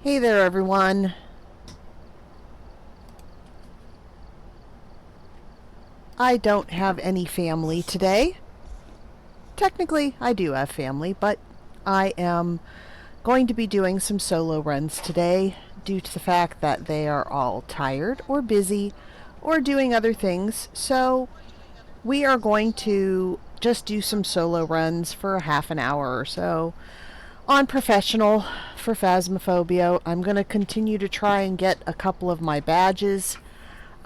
Hey there, everyone. I don't have any family today. Technically, I do have family, but I am going to be doing some solo runs today due to the fact that they are all tired or busy or doing other things. So we are going to just do some solo runs for a half an hour or so on professional for Phasmophobia. I'm going to continue to try and get a couple of my badges.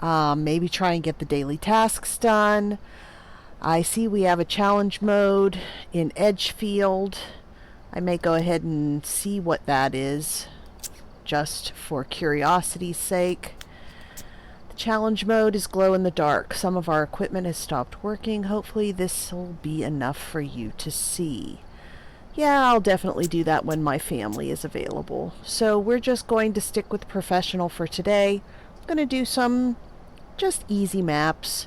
Maybe try and get the daily tasks done. I see we have a challenge mode in Edgefield. I may go ahead and see what that is, just for curiosity's sake. The challenge mode is glow in the dark. Some of our equipment has stopped working. Hopefully this will be enough for you to see. Yeah, I'll definitely do that when my family is available. So we're just going to stick with professional for today. I'm going to do some just easy maps.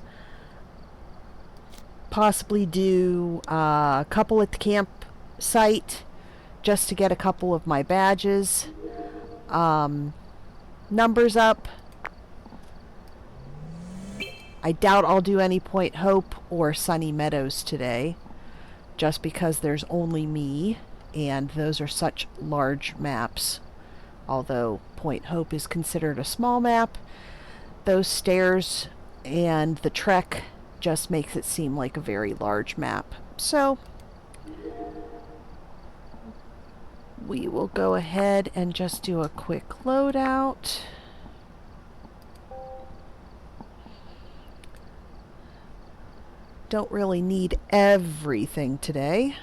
Possibly do a couple at the campsite just to get a couple of my badges. Numbers up. I doubt I'll do any Point Hope or Sunny Meadows today, just because there's only me, and those are such large maps. Although Point Hope is considered a small map, those stairs and the trek just makes it seem like a very large map. So we will go ahead and just do a quick loadout. Don't really need everything today.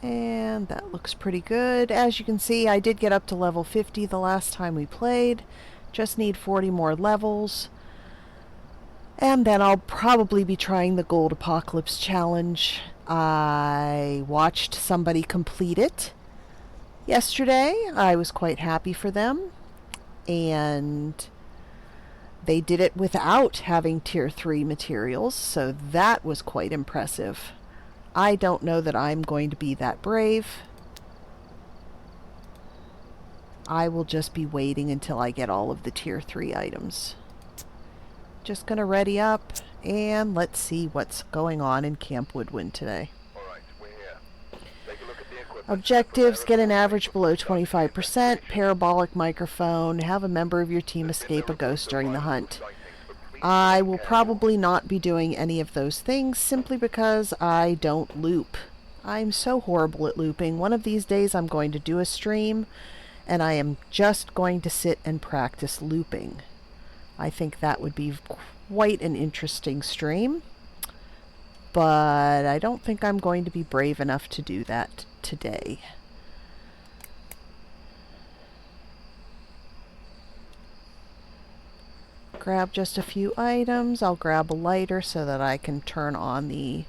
And that looks pretty good. As you can see, I did get up to level 50 the last time we played. Just need 40 more levels. And then I'll probably be trying the Gold Apocalypse Challenge. I watched somebody complete it yesterday. I was quite happy for them. And they did it without having Tier 3 materials, so that was quite impressive. I don't know that I'm going to be that brave. I will just be waiting until I get all of the Tier 3 items. Just gonna ready up, and let's see what's going on in Camp Woodwind today. Objectives: get an average below 25%, parabolic microphone, have a member of your team escape a ghost during the hunt. I will probably not be doing any of those things simply because I don't loop. I'm so horrible at looping. One of these days I'm going to do a stream, and I am just going to sit and practice looping. I think that would be quite an interesting stream, but I don't think I'm going to be brave enough to do that today. Grab just a few items. I'll grab a lighter so that I can turn on the,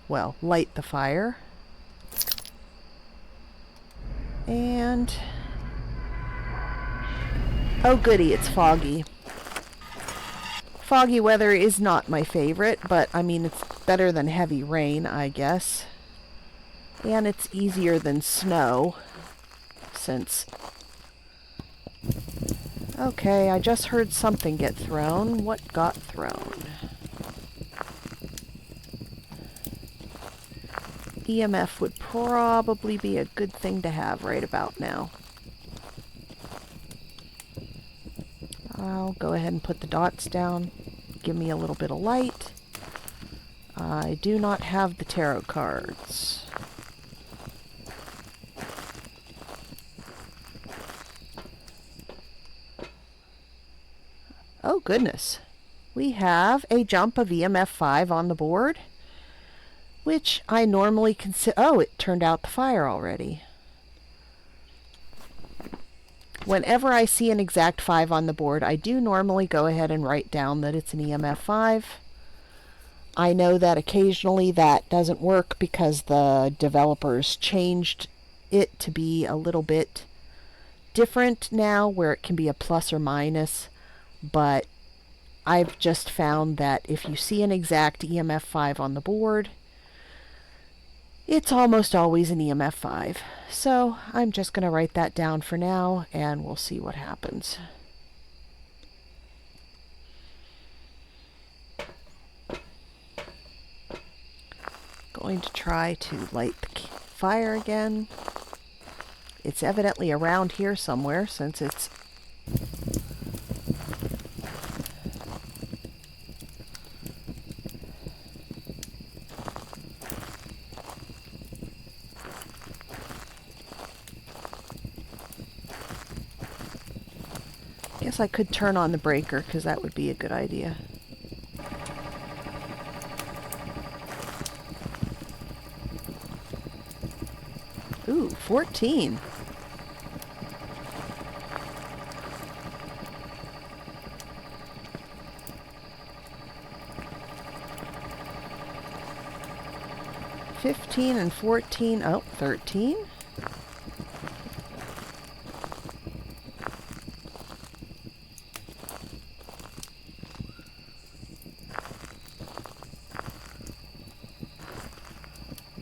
well, light the fire. And oh goody, it's foggy. Foggy weather is not my favorite, but I mean, it's better than heavy rain, I guess. And it's easier than snow, since... Okay, I just heard something get thrown. What got thrown? EMF would probably be a good thing to have right about now. I'll go ahead and put the dots down. Give me a little bit of light. I do not have the tarot cards. Oh goodness. We have a jump of EMF 5 on the board, which I normally consider... Oh, it turned out the fire already. Whenever I see an exact 5 on the board, I do normally go ahead and write down that it's an EMF 5. I know that occasionally that doesn't work because the developers changed it to be a little bit different now, where it can be a plus or minus, but I've just found that if you see an exact EMF 5 on the board, It's almost always an EMF 5. So I'm just going to write that down for now, and we'll see what happens. Going to try to light the fire again. It's evidently around here somewhere since it's... Guess I could turn on the breaker because that would be a good idea. Ooh, 14. $15 and $14. Oh, $13.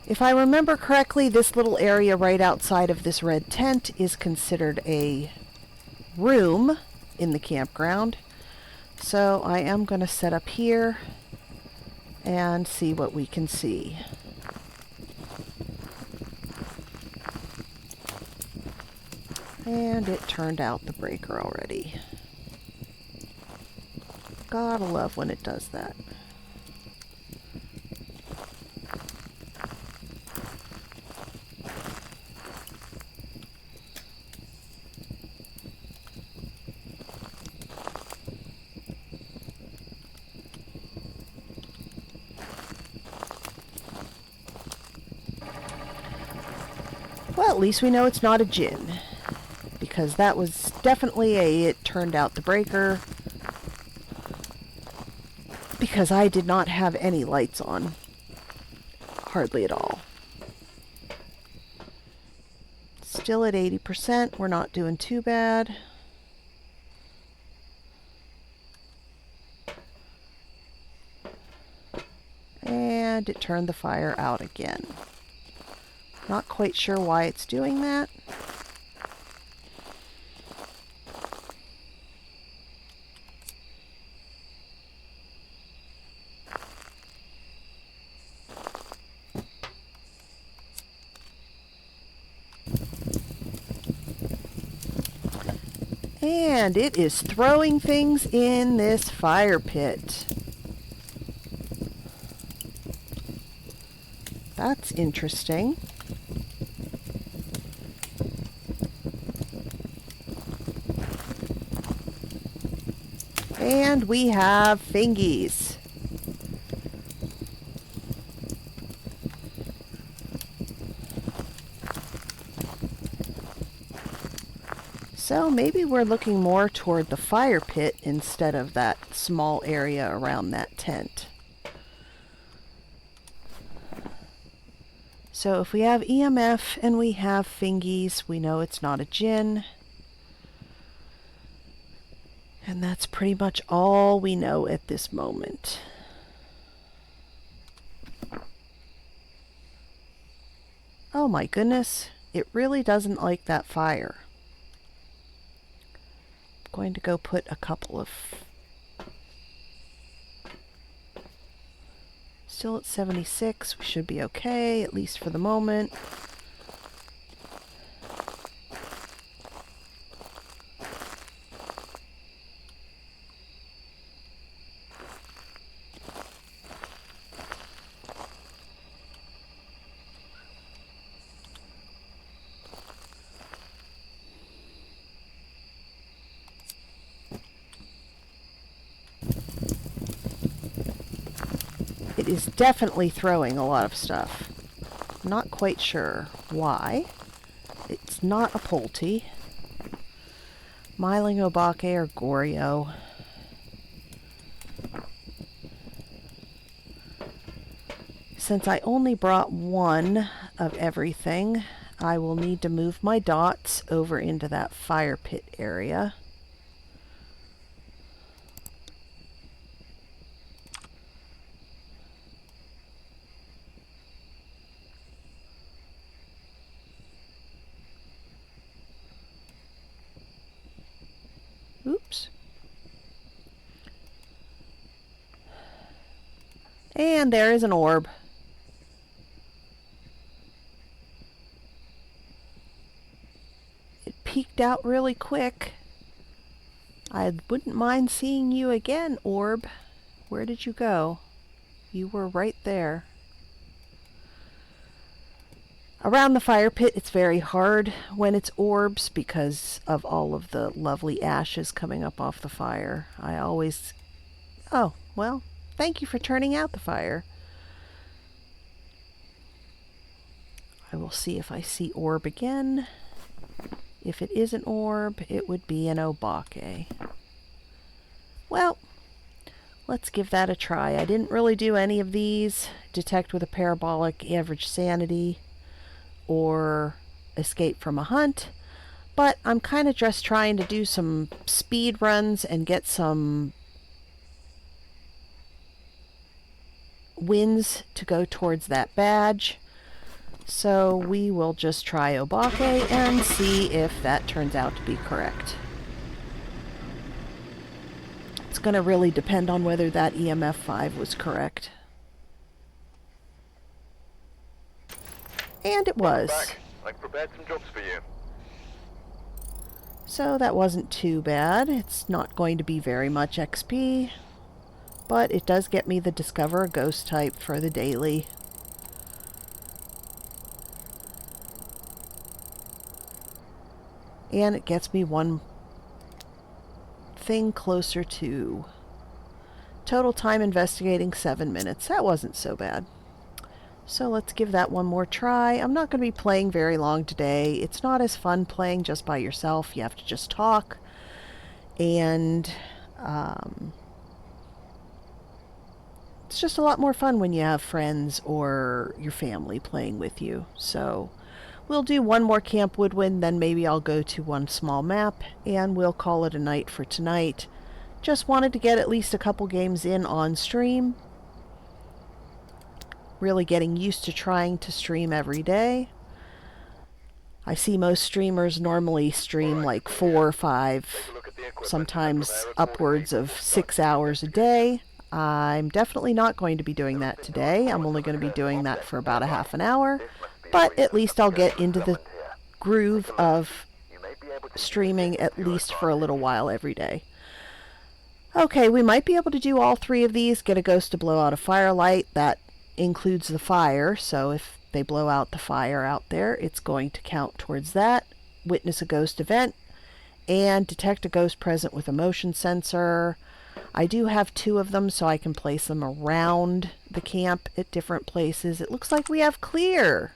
If I remember correctly, this little area right outside of this red tent is considered a room in the campground. So I am going to set up here and see what we can see. And it turned out the breaker already. Gotta love when it does that. Well, at least we know it's not a djinn, because that was definitely it turned out the breaker, because I did not have any lights on, hardly at all. Still at 80%, we're not doing too bad. And it turned the fire out again. Not quite sure why it's doing that. And it is throwing things in this fire pit. That's interesting. And we have fingies. So maybe we're looking more toward the fire pit instead of that small area around that tent. So if we have EMF and we have fingies, we know it's not a djinn. And that's pretty much all we know at this moment. Oh my goodness, it really doesn't like that fire. I'm going to go put a couple of... Still at 76, we should be okay, at least for the moment. It is definitely throwing a lot of stuff. Not quite sure why. It's not a Polty. Mylingobake or Goryo. Since I only brought one of everything, I will need to move my dots over into that fire pit area. And there is an orb. It peeked out really quick. I wouldn't mind seeing you again, orb. Where did you go? You were right there. Around the fire pit, it's very hard when it's orbs because of all of the lovely ashes coming up off the fire. I always... Oh, well, thank you for turning out the fire. I will see if I see orb again. If it is an orb, it would be an obake. Well, let's give that a try. I didn't really do any of these. Detect with a parabolic, average sanity, or escape from a hunt. But I'm kind of just trying to do some speed runs and get some wins to go towards that badge. So we will just try obake and see if that turns out to be correct. It's going to really depend on whether that EMF 5 was correct. And it was. I've prepared some jobs for you. So that wasn't too bad. It's not going to be very much XP, but it does get me the Discover a Ghost type for the daily. And it gets me one thing closer to total time investigating 7 minutes. That wasn't so bad. So let's give that one more try. I'm not going to be playing very long today. It's not as fun playing just by yourself. You have to just talk. And it's just a lot more fun when you have friends or your family playing with you. So we'll do one more Camp Woodwind, then maybe I'll go to one small map, and we'll call it a night for tonight. Just wanted to get at least a couple games in on stream. Really getting used to trying to stream every day. I see most streamers normally stream like 4 or 5, sometimes upwards of 6 hours a day. I'm definitely not going to be doing that today. I'm only going to be doing that for about a half an hour. But at least I'll get into the groove of streaming at least for a little while every day. Okay, we might be able to do all 3 of these. Get a ghost to blow out a firelight. That includes the fire, so if they blow out the fire out there, it's going to count towards that. Witness a ghost event, and detect a ghost present with a motion sensor. I do have 2 of them, so I can place them around the camp at different places. It looks like we have clear.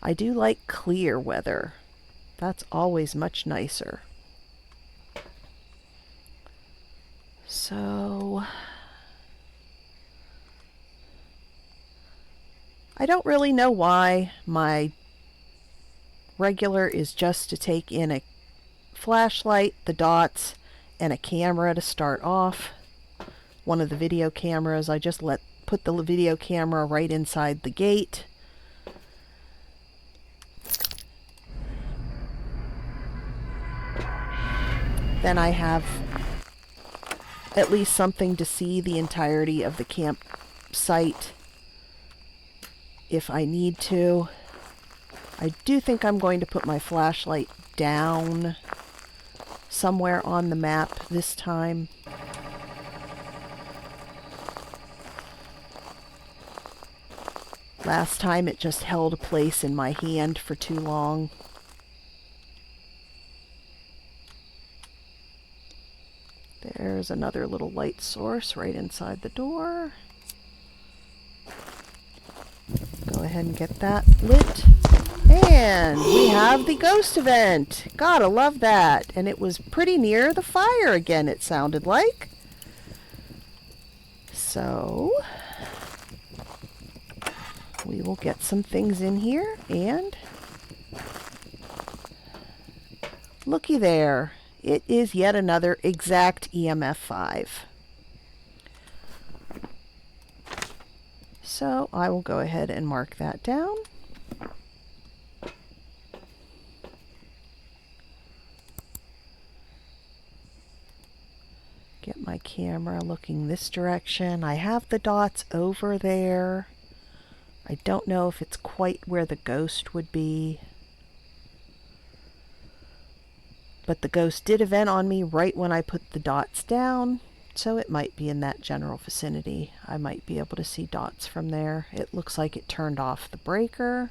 I do like clear weather. That's always much nicer. So I don't really know why my regular is just to take in a flashlight, the dots, and a camera to start off. One of the video cameras, I just put the video camera right inside the gate. Then I have at least something to see the entirety of the campsite if I need to. I do think I'm going to put my flashlight down somewhere on the map this time. Last time it just held a place in my hand for too long. There's another little light source right inside the door. Go ahead and get that lit. And we have the ghost event. Gotta love that. And it was pretty near the fire again, it sounded like. So we will get some things in here, and looky there. It is yet another exact EMF 5. So I will go ahead and mark that down. Get my my camera looking this direction. I have the dots over there. I don't know if it's quite where the ghost would be. But the ghost did event on me right when I put the dots down, so it might be in that general vicinity. I might be able to see dots from there. It looks like it turned off the breaker.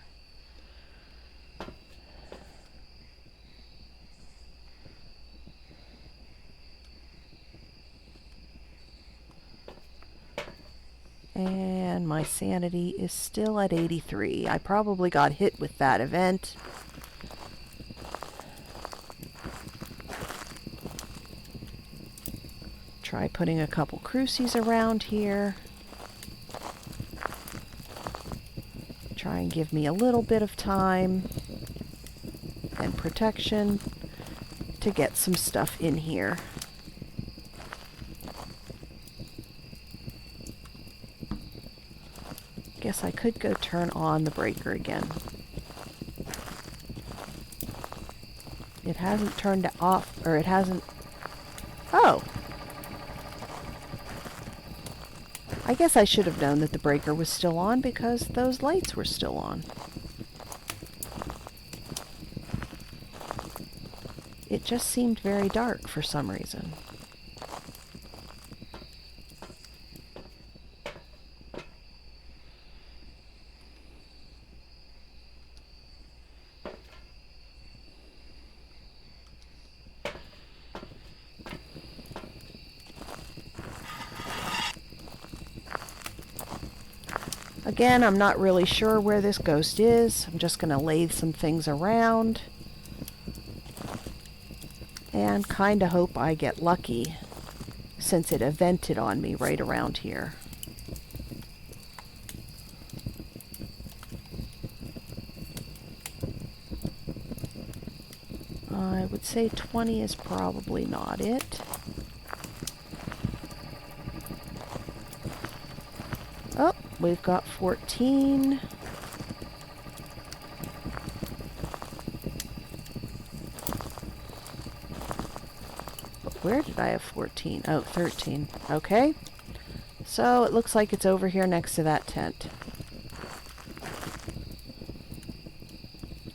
And my sanity is still at 83. I probably got hit with that event. Try putting a couple crucies around here. Try and give me a little bit of time and protection to get some stuff in here. Guess I could go turn on the breaker again. It hasn't turned off, or it hasn't... Oh! I guess I should have known that the breaker was still on because those lights were still on. It just seemed very dark for some reason. Again, I'm not really sure where this ghost is. I'm just going to lay some things around and kind of hope I get lucky since it evented on me right around here. I would say 20 is probably not it. Oh, we've got 14. But where did I have 14? Oh, 13. Okay. So it looks like it's over here next to that tent.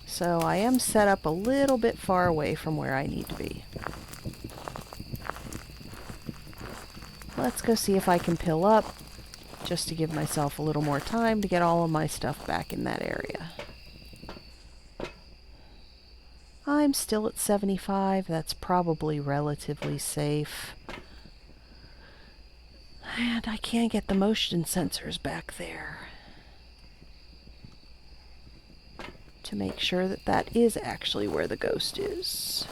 So I am set up a little bit far away from where I need to be. Let's go see if I can pill up, just to give myself a little more time to get all of my stuff back in that area. I'm still at 75. That's probably relatively safe. And I can't get the motion sensors back there to make sure that that is actually where the ghost is.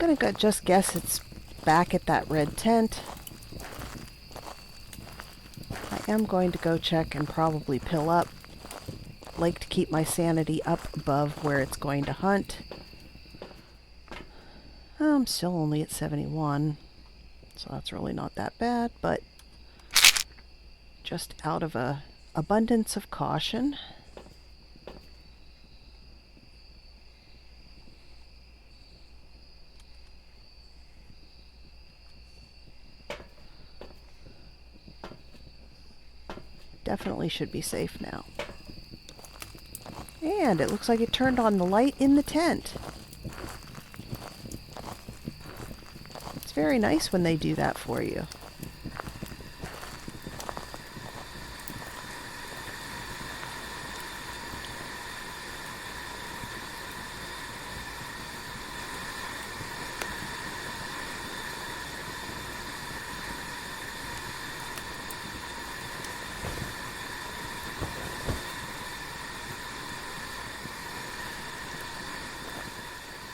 I'm gonna just guess it's back at that red tent. I am going to go check and probably pill up. Like to keep my sanity up above where it's going to hunt. I'm still only at 71, so that's really not that bad, but just out of a abundance of caution. Definitely should be safe now. And it looks like it turned on the light in the tent. It's very nice when they do that for you.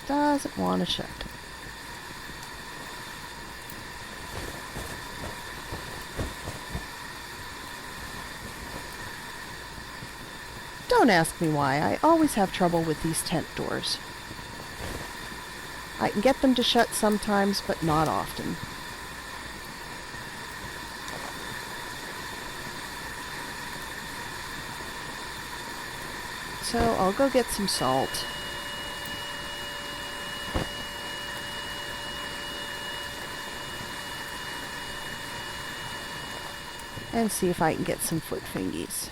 Doesn't want to shut. Don't ask me why. I always have trouble with these tent doors. I can get them to shut sometimes, but not often. So I'll go get some salt. And see if I can get some foot fingies.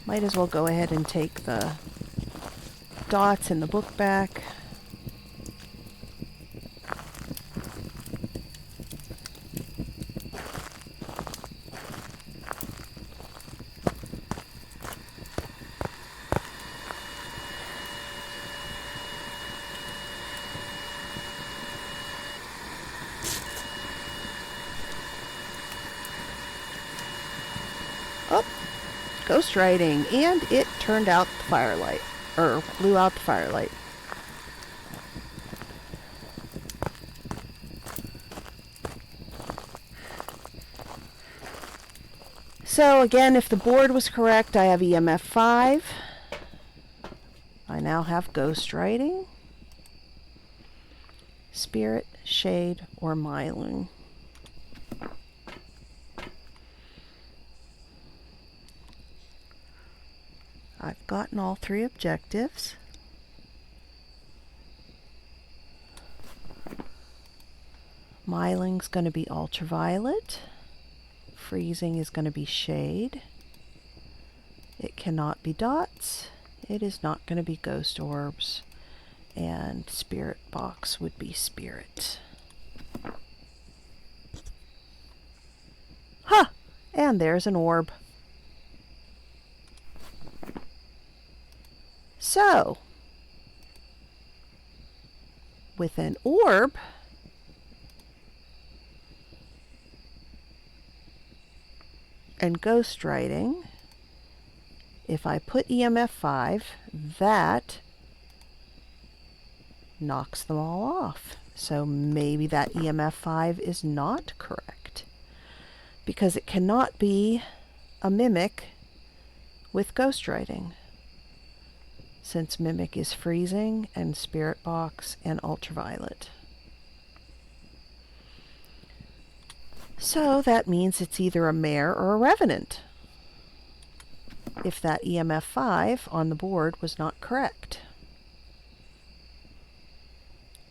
Might as well go ahead and take the dots in the book back. Oh, ghost writing, and it turned out the firelight, or blew out the firelight. So again, if the board was correct, I have EMF 5. I now have ghost writing, spirit, shade, or myling. I've gotten all 3 objectives. Myling's going to be ultraviolet. Freezing is going to be shade. It cannot be dots. It is not going to be ghost orbs. And spirit box would be spirit. Huh! And there's an orb. So, with an orb, and ghost writing, if I put EMF 5, that knocks them all off. So maybe that EMF 5 is not correct, because it cannot be a mimic with ghost writing, since mimic is freezing and spirit box and ultraviolet. So that means it's either a mare or a revenant, if that EMF 5 on the board was not correct.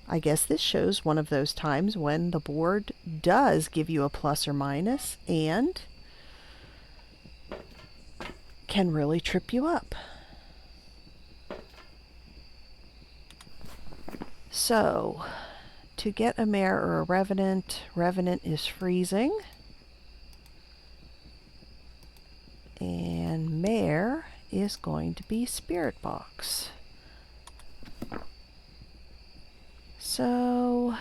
I guess this shows one of those times when the board does give you a plus or minus and can really trip you up. So, to get a mare or a revenant, revenant is freezing. And mare is going to be spirit box. So,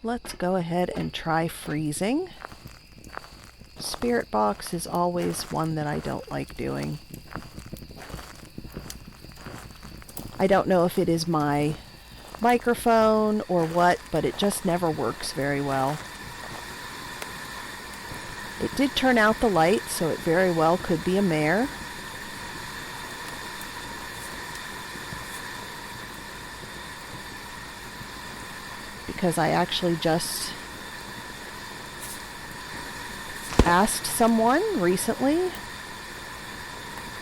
let's go ahead and try freezing. Spirit box is always one that I don't like doing. I don't know if it is my microphone or what, but it just never works very well. It did turn out the light, so it very well could be a mare. Because I actually just asked someone recently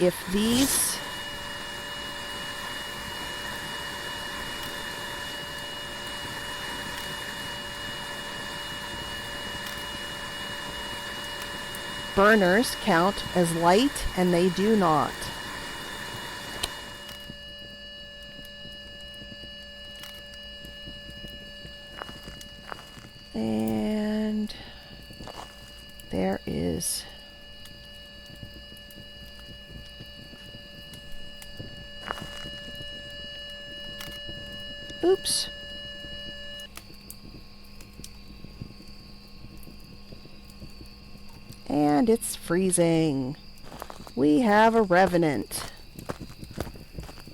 if these burners count as light, and they do not. And there is oops. And it's freezing. We have a revenant.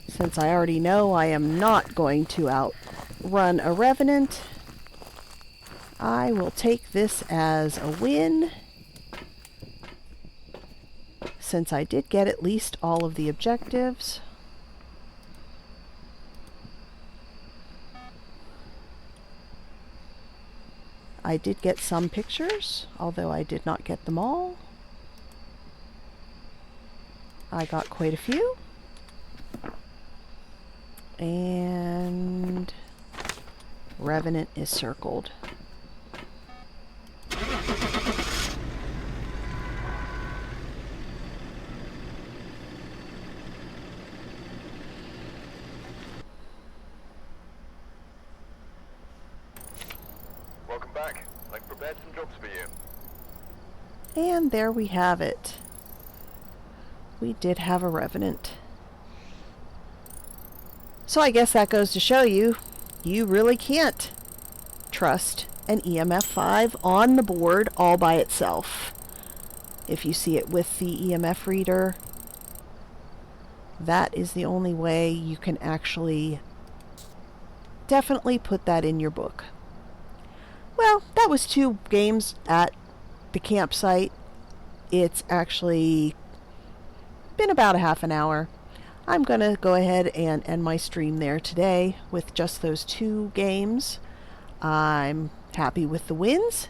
Since I already know I am not going to outrun a revenant, I will take this as a win, since I did get at least all of the objectives. I did get some pictures, although I did not get them all. I got quite a few. And Revenant is circled. Welcome back. I've prepared some jobs for you. And there we have it. We did have a Revenant. So I guess that goes to show you, you really can't trust an EMF 5 on the board all by itself. If you see it with the EMF reader, that is the only way you can actually definitely put that in your book. Well, that was 2 games at the campsite. It's actually been about a half an hour. I'm going to go ahead and end my stream there today with just those 2 games. I'm happy with the wins,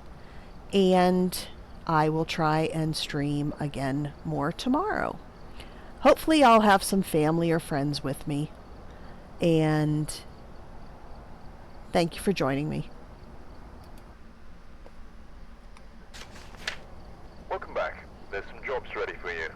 and I will try and stream again more tomorrow. Hopefully I'll have some family or friends with me. And thank you for joining me. Welcome back. There's some jobs ready for you.